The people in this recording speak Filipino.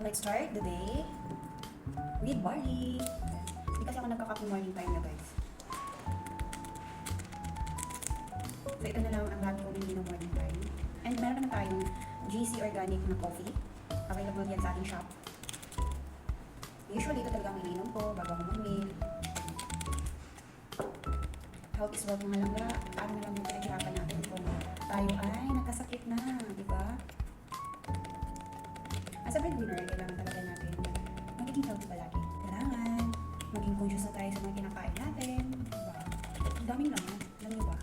Let's start the day with barley. Hindi kasi ako nagkakape morning time na guys. So ito na lang ang lagi kong hindi ng morning time. And meron naman tayong GC Organic na coffee. Available yan sa ating shop. Usually ito talaga ang ininom ko bago ako mag-meal. Health is wealth mga langga. Paano na lang yung pinaghirapan natin kung tayo ay nagkasakit na, di ba? As a breadwinner, kailangan talaga natin magiging healthy palagi. Kailangan maging conscious na tayo sa mga kinakain natin. Diba? Ang daming laman. Alam niyo ba?